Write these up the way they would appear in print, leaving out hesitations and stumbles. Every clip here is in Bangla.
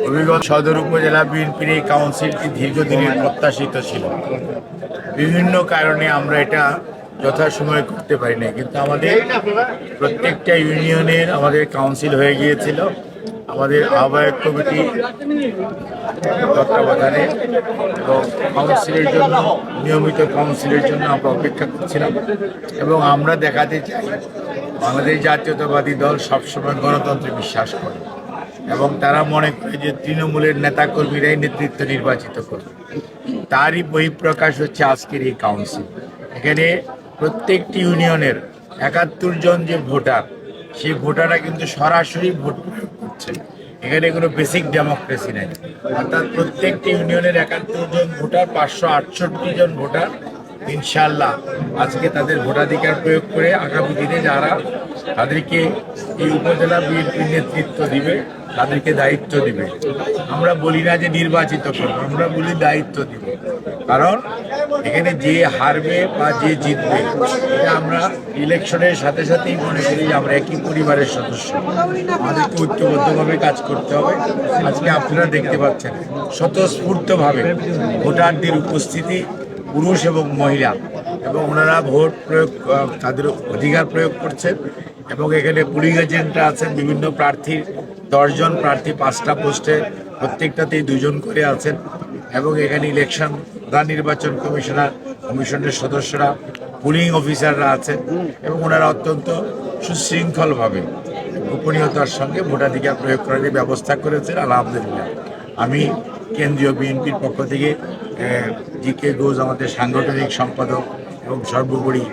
হবিগঞ্জ সদর উপজেলা বিএনপির এই কাউন্সিলটি দীর্ঘদিনের প্রত্যাশিত ছিল। বিভিন্ন কারণে আমরা এটা যথাসময়ে করতে পারি না, কিন্তু আমাদের প্রত্যেকটা ইউনিয়নের আমাদের কাউন্সিল হয়ে গিয়েছিল। আমাদের আহ্বায়ক কমিটি তত্ত্বাবধানে এবং কাউন্সিলের জন্য নিয়মিত কাউন্সিলের জন্য আমরা অপেক্ষা করছিলাম। এবং আমরা দেখাতে চাই বাংলাদেশ জাতীয়তাবাদী দল সবসময় গণতন্ত্রে বিশ্বাস করে এবং তারা মনে করে যে তৃণমূলের নেতাকর্মীরাই নেতৃত্ব নির্বাচিত করবে। তারই বহিঃপ্রকাশ হচ্ছে আজকের এই কাউন্সিল। এখানে প্রত্যেকটি ইউনিয়নের ৭১ জন যে ভোটার, সেই ভোটাররা কিন্তু সরাসরি ভোট প্রয়োগ করছে। এখানে কোনো বেসিক ডেমোক্রেসি নেই, অর্থাৎ প্রত্যেকটি ইউনিয়নের ৭১ জন ভোটার, ৫৬৮ জন ভোটার ইনশাআল্লাহ আজকে তাদের ভোটাধিকার প্রয়োগ করে আগামী দিনে যারা তাদেরকে এই উপজেলা বিএনপির নেতৃত্ব দিবে, তাদেরকে দায়িত্ব দিবে। আমরা বলি না যে নির্বাচিত করবো, আমরা বলি দায়িত্ব দিব। কারণ এখানে যে হারবে বা যে জিতবে, এটা আমরা ইলেকশনের সাথে সাথেই মনে করি যে আমরা একই পরিবারের সদস্য, আমাদেরকে ঐক্যবদ্ধভাবে কাজ করতে হবে। আজকে আপনারা দেখতে পাচ্ছেন স্বতঃস্ফূর্তভাবে ভোটারদের উপস্থিতি, পুরুষ এবং মহিলা, এবং ওনারা ভোট প্রয়োগ, তাদের অধিকার প্রয়োগ করছেন। এবং এখানে পুলিং এজেন্টরা আছেন, বিভিন্ন প্রার্থীর ১০ জন প্রার্থী ৫টা পোস্টে, প্রত্যেকটাতেই ২ জন করে আছেন। এবং এখানে ইলেকশন প্রধান নির্বাচন কমিশনের সদস্যরা, পুলিং অফিসাররা আছেন এবং ওনারা অত্যন্ত সুশৃঙ্খলভাবে গোপনীয়তার সঙ্গে ভোটাধিকার প্রয়োগ করার যে ব্যবস্থা করেছেন, আলহামদুলিল্লাহ। আমি কেন্দ্রীয় বিএনপির পক্ষ থেকে জি.কে. ঘোষ আমাদের সাংগঠনিক সম্পাদক এবং সর্বোপরি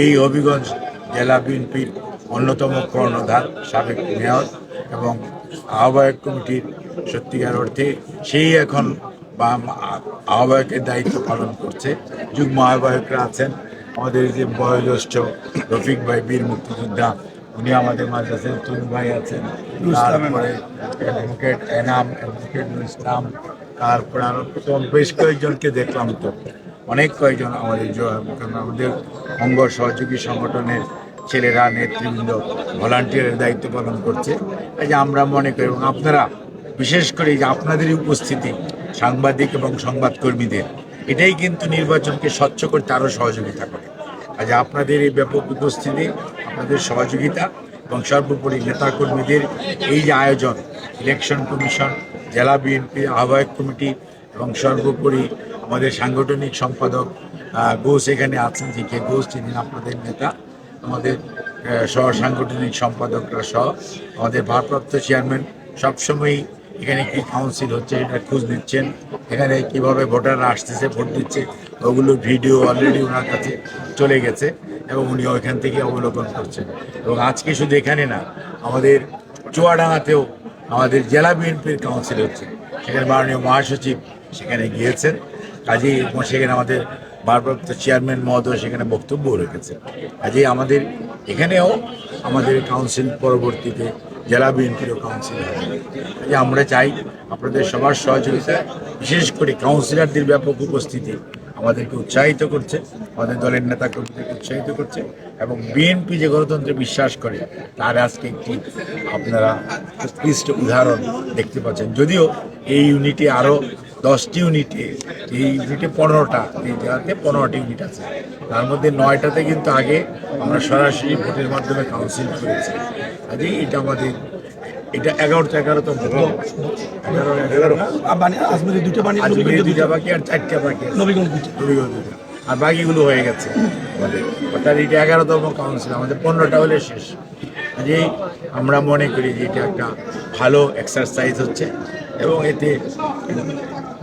এই হবিগঞ্জ জেলা বিএনপির অন্যতম কর্ণধার, সাবেক মেয়র এবং আহ্বায়ক কমিটির সত্যিকার অর্থে সেই এখন বা আহ্বায়কের দায়িত্ব পালন করছে। যুগ্ম আহ্বায়করা আছেন, আমাদের যে বয়োজ্যেষ্ঠ রফিক ভাই, বীর মুক্তিযোদ্ধা, উনি আমাদের মাঝে আছেন, তুল ভাই আছেন, তারপরে অ্যাডভোকেট এনাম, অ্যাডভোকেট ইসলাম, তারপরে আরো বেশ কয়েকজনকে দেখলাম, তো অনেক কয়েকজন আমাদের অঙ্গ সহযোগী সংগঠনের ছেলেরা, নেতৃবৃন্দ, ভলান্টিয়ারের দায়িত্ব পালন করছে। এই যে আমরা মনে করি, এবং আপনারা বিশেষ করে যে আপনাদের উপস্থিতি, সাংবাদিক এবং সংবাদকর্মীদের, এটাই কিন্তু নির্বাচনকে স্বচ্ছ করতে আরও সহযোগিতা করে। আজ আপনাদের এই ব্যাপক উপস্থিতি, আপনাদের সহযোগিতা এবং সর্বোপরি নেতাকর্মীদের এই যে আয়োজন, ইলেকশন কমিশন, জেলা বিএনপি আহ্বায়ক কমিটি এবং সর্বোপরি আমাদের সাংগঠনিক সম্পাদক ঘোষ এখানে আছেন, জি.কে. ঘোষ, যিনি আপনাদের নেতা, আমাদের সহ সাংগঠনিক সম্পাদকরা সহ আমাদের ভারপ্রাপ্ত চেয়ারম্যান সবসময়ই এখানে কি কাউন্সিল হচ্ছে এটা খোঁজ নিচ্ছেন। এখানে কিভাবে ভোটাররা আসতেছে, ভোট দিচ্ছে, ওগুলো ভিডিও অলরেডি ওনার কাছে চলে গেছে এবং উনি ওইখান থেকে অবলোকন করছেন। এবং আজকে শুধু এখানে না, আমাদের চুয়াডাঙ্গাতেও আমাদের জেলা বিএনপির কাউন্সিল হচ্ছে, সেখানে মাননীয় মহাসচিব সেখানে গিয়েছেন। কাজেই সেখানে আমাদের ভারপ্রাপ্ত চেয়ারম্যান মহোদয় সেখানে বক্তব্য রেখেছে। কাজেই আমাদের এখানেও আমাদের কাউন্সিল পরবর্তীতে জেলা বিএনপিরও কাউন্সিল হবে। কাজে আমরা চাই আপনাদের সবার সহযোগিতা, বিশেষ করে কাউন্সিলরদের ব্যাপক উপস্থিতি আমাদেরকে উৎসাহিত করছে, আমাদের দলের নেতাকর্মীদেরকে উৎসাহিত করছে। এবং বিএনপি যে গণতন্ত্রে বিশ্বাস করে তার আজকে একটি আপনারা উৎকৃষ্ট উদাহরণ দেখতে পাচ্ছেন। যদিও এই ইউনিটে আরও 10টি ইউনিটে, এই ইউনিটে 15টা, এই জেলাতে 15টি ইউনিট আছে, তার মধ্যে 9টাতে কিন্তু আগে আমরা সরাসরি ভোটের মাধ্যমে কাউন্সিল করেছি। কাজেই এটা আমাদের, এটা 11তম 11 আজমিরে 2টা বাকি আর 4টা বাকি, নবীগঞ্জ 2টা, আর বাকিগুলো হয়ে গেছে আমাদের। অর্থাৎ এটা 11তম কাউন্সিল, আমাদের 15টা হলে শেষ। কাজেই আমরা মনে করি যে এটা একটা ভালো এক্সারসাইজ হচ্ছে এবং এতে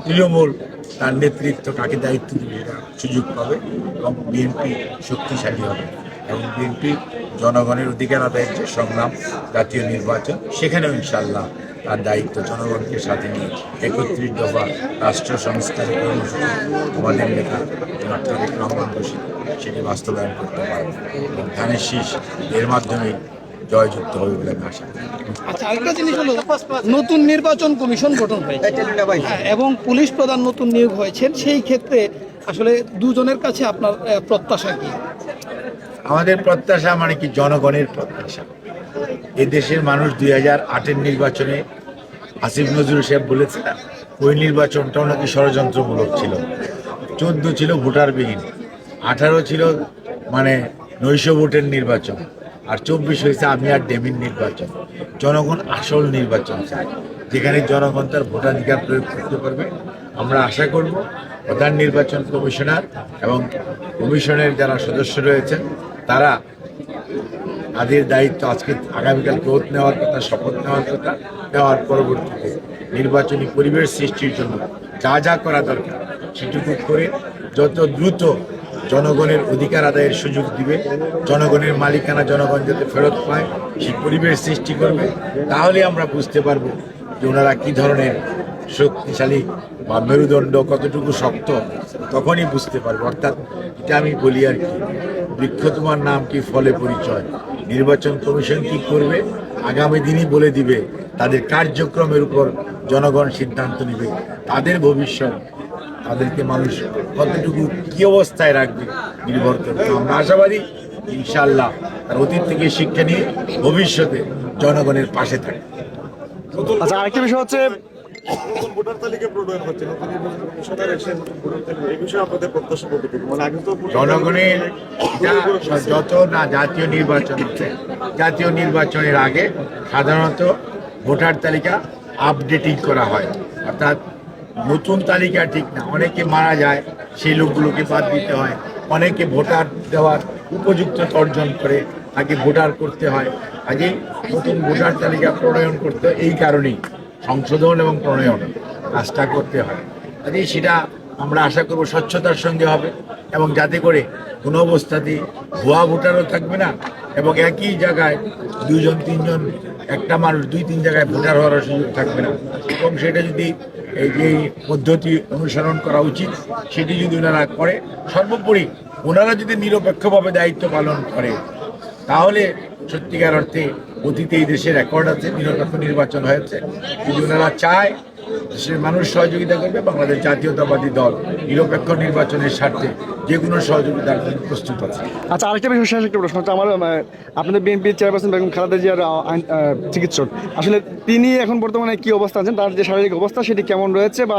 তৃণমূল তার নেতৃত্ব কাকে দায়িত্ব দিবে এটা সুযোগ পাবে এবং বিএনপি শক্তিশালী হবে। এবং বিএনপি জনগণের অধিকার আদায়ের যে সংগ্রাম, জাতীয় নির্বাচন, সেখানেও ইনশাল্লাহ তার দায়িত্ব জনগণকে সাথে নিয়ে 31 দফা রাষ্ট্র সংস্কারের কর্মসূচি আমাদের নেতা জনাব তারেক রহমান বসির সেটি বাস্তবায়ন করতে পারবে এবং ধানের শীষ এর মাধ্যমেই জয়যুক্ত হবে বলে আমি আশা করি। আচ্ছা, আরেকটা জিনিস হলো, নতুন নির্বাচন কমিশন গঠন হয়েছে এবং পুলিশ প্রধান নতুন নিয়োগ হয়েছেন, সেই ক্ষেত্রে আসলে দুজনের কাছে আপনার প্রত্যাশা কি? আমাদের প্রত্যাশা মানে কি, জনগণের প্রত্যাশা। এই দেশের মানুষ 2008-এর নির্বাচনে আসিফ নজরুল সাহেব বলেছে না, ওই নির্বাচনটাও নাকি ষড়যন্ত্রমূলক ছিল। 14 ছিল ভোটারবিহীন, 18 ছিল মানে নৈশ ভোটের নির্বাচন, আর 24 হয়েছে আমি আর ডেমির নির্বাচন। জনগণ আসল নির্বাচন চায়, যেখানে জনগণ তার ভোটাধিকার প্রয়োগ করতে পারবে। আমরা আশা করব প্রধান নির্বাচন কমিশনার এবং কমিশনের যারা সদস্য রয়েছেন তারা তাদের দায়িত্ব আজকে আগামীকাল ওথ নেওয়ার কথা, শপথ নেওয়ার কথা, নেওয়ার পরবর্তীতে নির্বাচনী পরিবেশ সৃষ্টির জন্য যা যা করা দরকার সেটুকু করে যত দ্রুত জনগণের অধিকার আদায়ের সুযোগ দিবে, জনগণের মালিকানা জনগণ যাতে ফেরত পায় সেই পরিবেশ সৃষ্টি করবে। তাহলে আমরা বুঝতে পারবো যে ওনারা কী ধরনের শক্তিশালী বা মেরুদণ্ড কতটুকু শক্ত, তখনই বুঝতে পারবো। অর্থাৎ এটা আমি বলি আর কি, বৃক্ষ তোমার নাম কি ফলে পরিচয়। নির্বাচন কমিশন কি করবে আগামী দিনই বলে দিবে, তাদের কার্যক্রমের উপর জনগণ সিদ্ধান্ত নেবে, তাদের ভবিষ্যৎ তাদেরকে মানুষ কতটুকু কি অবস্থায় রাখবে নির্ভর করবে। আমরা আশাবাদী ইনশাআল্লাহ তার অতীত থেকে শিক্ষা নিয়ে ভবিষ্যতে জনগণের পাশে থাকবে। আচ্ছা, আরেকটা বিষয় হচ্ছে নতুন ভোটার তালিকা প্রণয়ন হচ্ছে, নতুন নির্বাচন কমিশনার এসে নতুন ভোটার তালিকা, এই বিষয়ে আপনাদের প্রত্যাশা কতটুকু? মানে আগে তো জনগণের যত না জাতীয় নির্বাচন হচ্ছে, জাতীয় নির্বাচনের আগে সাধারণত ভোটার তালিকা আপডেটিং করা হয়। অর্থাৎ নতুন তালিকা ঠিক না, অনেকে মারা যায় সেই লোকগুলোকে বাদ দিতে হয়, অনেকে ভোটার দেওয়ার উপযুক্ত অর্জন করে তাকে ভোটার করতে হয়। কাজেই নতুন ভোটার তালিকা প্রণয়ন করতে এই কারণেই সংশোধন এবং প্রণয়ন কাজটা করতে হয়। কাজেই সেটা আমরা আশা করব স্বচ্ছতার সঙ্গে হবে এবং যাতে করে কোনো অবস্থাতেই ভুয়া ভোটারও থাকবে না এবং একই জায়গায় 2-3 একটা মানুষ 2-3 জায়গায় ভোটার হওয়ার সুযোগ থাকবে না। এবং সেটা যদি এই যে পদ্ধতি অনুসরণ করা উচিত সেটি যদি ওনারা করে, সর্বোপরি ওনারা যদি নিরপেক্ষভাবে দায়িত্ব পালন করে, তাহলে সত্যিকার অর্থে অতীতে এই দেশের রেকর্ড আছে, নিরপেক্ষ নির্বাচন হয়েছে। যদি ওনারা চায় দেশের মানুষ সহযোগিতা করবে, বাংলাদেশ জাতীয়তাবাদী দল নিরপেক্ষ নির্বাচনের স্বার্থে যে কোনো সহযোগিতার জন্য প্রস্তুত আছে। আচ্ছা, আরেকটা বিষয়, শেষ একটা প্রশ্ন হচ্ছে আমার, আপনাদের বিএনপি চেয়ারপারসন বেগম খালেদা জিয়ার চিকিৎসক, আসলে তিনি এখন বর্তমানে কি অবস্থা আছেন, তার যে শারীরিক অবস্থা সেটি কেমন রয়েছে, বা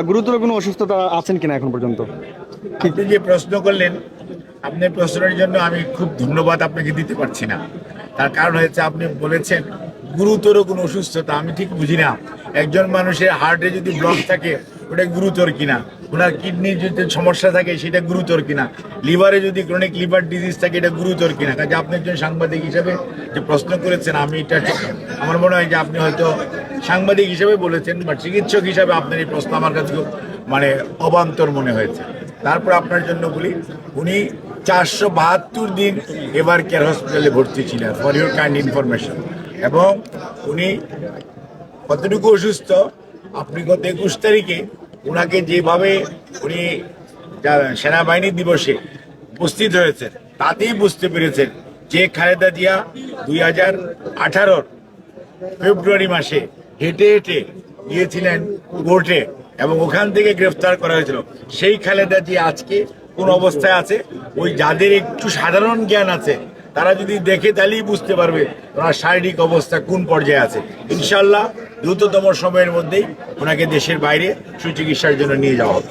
গুরুতর কোনো অসুস্থতা আছেন কিনা এখন পর্যন্ত? আপনি যে প্রশ্ন করলেন, আপনার প্রশ্নের জন্য আমি খুব ধন্যবাদ আপনাকে দিতে পারছি না। তার কারণ হচ্ছে আপনি বলেছেন গুরুতর কোনো অসুস্থতা। আমি ঠিক বুঝি না, একজন মানুষের হার্টে যদি ব্লক থাকে ওটা গুরুতর কিনা, ওনার কিডনির যদি সমস্যা থাকে সেটা গুরুতর কিনা, লিভারে যদি ক্রনিক লিভার ডিজিজ থাকে এটা গুরুতর কিনা। কাজে আপনি একজন সাংবাদিক হিসেবে যে প্রশ্ন করেছেন, আমি এটা ঠিক আমার মনে হয় যে আপনি হয়তো সাংবাদিক হিসেবে বলেছেন, বা চিকিৎসক হিসাবে আপনার এই প্রশ্ন আমার কাছে খুব অবান্তর মনে হয়েছে। তারপর আপনার জন্য বলি, উনি 472 দিন এবার কেয়ার হসপিটালে ভর্তি ছিলেন, ফর ইউর কাইন্ড ইনফরমেশন। এবং উনি কতটুকু অসুস্থ, আপনি গত 21 তারিখে ওনাকে যেভাবে উনি সেনাবাহিনী দিবসে উপস্থিত হয়েছেন তাতেই বুঝতে পেরেছেন যে খালেদা জিয়া 2018 ফেব্রুয়ারি মাসে হেঁটে হেঁটে গিয়েছিলেন কোর্টে এবং ওখান থেকে গ্রেফতার করা হয়েছিল। সেই খালেদা জিয়া আজকে কোন অবস্থায় আছে, ওই যাদের একটু সাধারণ জ্ঞান আছে তারা যদি দেখে তাহলেই বুঝতে পারবে ওনার শারীরিক অবস্থা কোন পর্যায়ে আছে। ইনশাল্লাহ দ্রুততম সময়ের মধ্যেই ওনাকে দেশের বাইরে সুচিকিৎসার জন্য নিয়ে যাওয়া হবে।